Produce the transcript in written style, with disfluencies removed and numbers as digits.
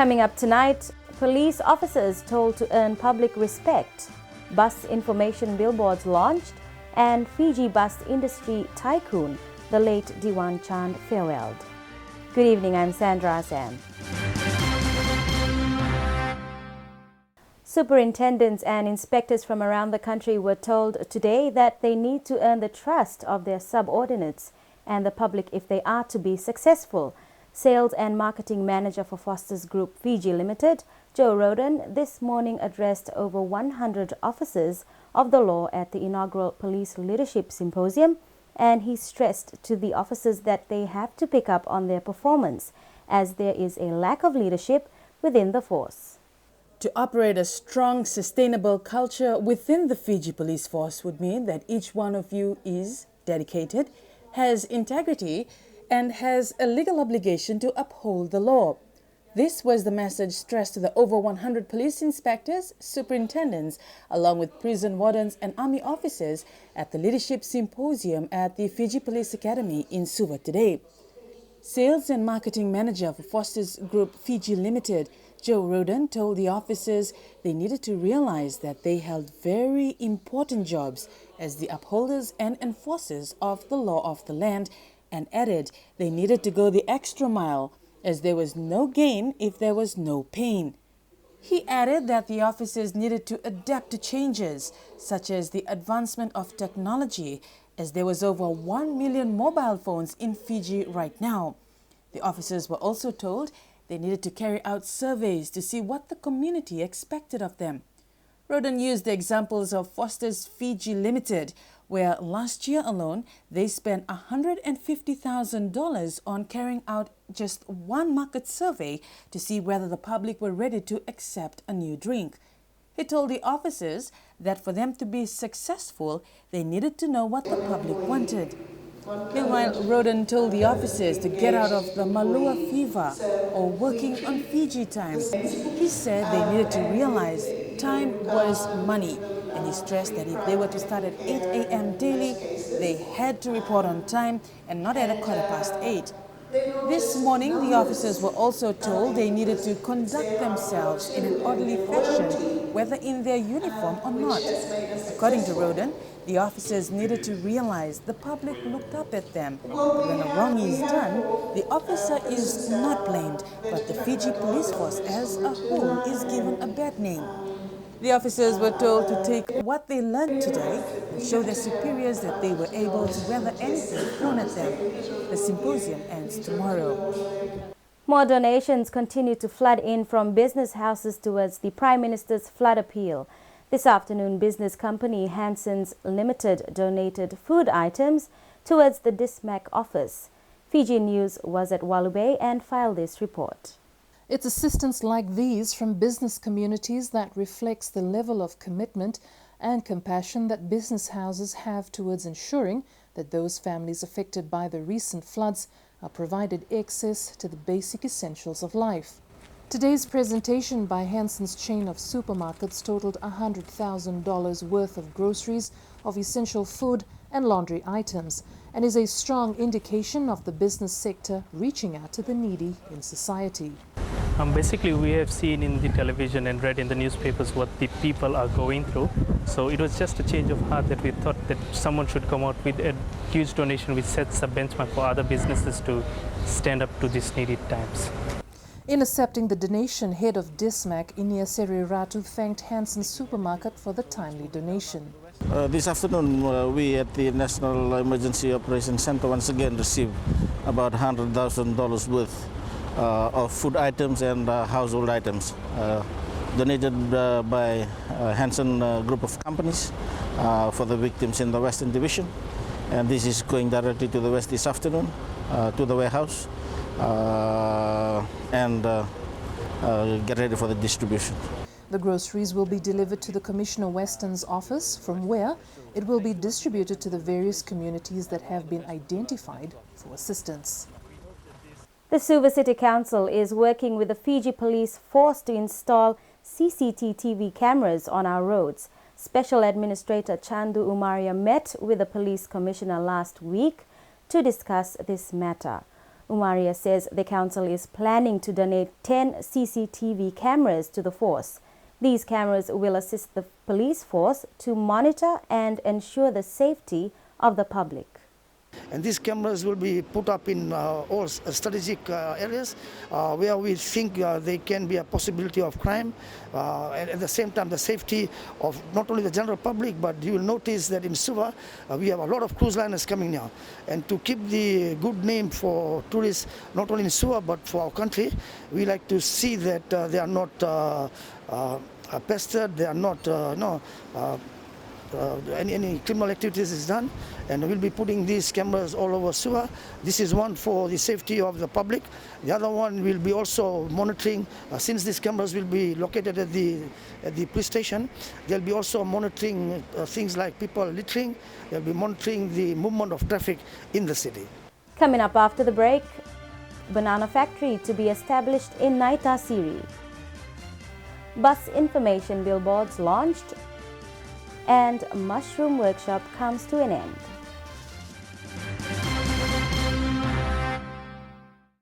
Coming up tonight, police officers told to earn public respect, bus information billboards launched, and Fiji Bus Industry tycoon, the late Dewan Chand, farewelled. Good evening, I'm Sandra Sam. Superintendents and inspectors from around the country were told today that they need to earn the trust of their subordinates and the public if they are to be successful. Sales and Marketing Manager for Foster's Group Fiji Limited, Joe Roden, this morning addressed over 100 officers of the law at the inaugural Police Leadership Symposium, and he stressed to the officers that they have to pick up on their performance as there is a lack of leadership within the force. To operate a strong, sustainable culture within the Fiji Police Force would mean that each one of you is dedicated, has integrity, and has a legal obligation to uphold the law. This was the message stressed to the over 100 police inspectors, superintendents, along with prison wardens and army officers at the Leadership Symposium at the Fiji Police Academy in Suva Today. Sales and Marketing Manager for Foster's Group Fiji Limited, Joe Roden, told the officers they needed to realize that they held very important jobs as the upholders and enforcers of the law of the land, and added they needed to go the extra mile as there was no gain if there was no pain. He added that the officers needed to adapt to changes, such as the advancement of technology, as there was over 1 million mobile phones in Fiji right now. The officers were also told they needed to carry out surveys to see what the community expected of them. Roden used the examples of Foster's Fiji Limited, where last year alone they spent $150,000 on carrying out just one market survey to see whether the public were ready to accept a new drink. He told the officers that for them to be successful, they needed to know what the public wanted. Meanwhile, Roden told the officers to get out of the Malua fever or working on Fiji time. He said they needed to realize time was money, and he stressed that if they were to start at 8 a.m. daily, they had to report on time and not at 8:15. This morning, the officers were also told they needed to conduct themselves in an orderly fashion, whether in their uniform or not. According to Roden, the officers needed to realize the public looked up at them. When a wrong is done, the officer is not blamed, but the Fiji Police Force as a whole is given a bad name. The officers were told to take what they learned today and show their superiors that they were able to weather anything thrown at them. The symposium ends tomorrow. More donations continue to flood in from business houses towards the Prime Minister's flood appeal. This afternoon, business company Hanson's Limited donated food items towards the DISMAC office. Fiji News was at Walubay and filed this report. It's assistance like these from business communities that reflects the level of commitment and compassion that business houses have towards ensuring that those families affected by the recent floods are provided access to the basic essentials of life. Today's presentation by Hanson's chain of supermarkets totaled $100,000 worth of groceries, of essential food and laundry items, and is a strong indication of the business sector reaching out to the needy in society. Basically, we have seen in the television and read in the newspapers what the people are going through. So it was just a change of heart that we thought that someone should come out with a huge donation which sets a benchmark for other businesses to stand up to these needy times. In accepting the donation, head of DISMAC, Inia Seriratu, thanked Hanson's Supermarket for the timely donation. This afternoon, we at the National Emergency Operations Center once again received about $100,000 worth of food items and household items donated by Hanson Group of Companies for the victims in the Western Division. And this is going directly to the West this afternoon, to the warehouse, and get ready for the distribution. The groceries will be delivered to the Commissioner Western's office, from where it will be distributed to the various communities that have been identified for assistance. The Suva City Council is working with the Fiji Police Force to install CCTV cameras on our roads. Special Administrator Chandu Umaria met with the Police Commissioner last week to discuss this matter. Umaria says the council is planning to donate 10 CCTV cameras to the force. These cameras will assist the police force to monitor and ensure the safety of the public. And these cameras will be put up in all strategic areas where we think there can be a possibility of crime, and at the same time the safety of not only the general public, but you will notice that in Suva we have a lot of cruise liners coming now, and to keep the good name for tourists not only in Suva but for our country, we like to see that they are not pestered, they are not any criminal activities is done, and we'll be putting these cameras all over Suva. This is one for the safety of the public. The other one will be also monitoring, since these cameras will be located at the police station, they'll be also monitoring things like people littering, they'll be monitoring the movement of traffic in the city. Coming up after the break, banana factory to be established in Naitasiri. Bus information billboards launched, and mushroom workshop comes to an end.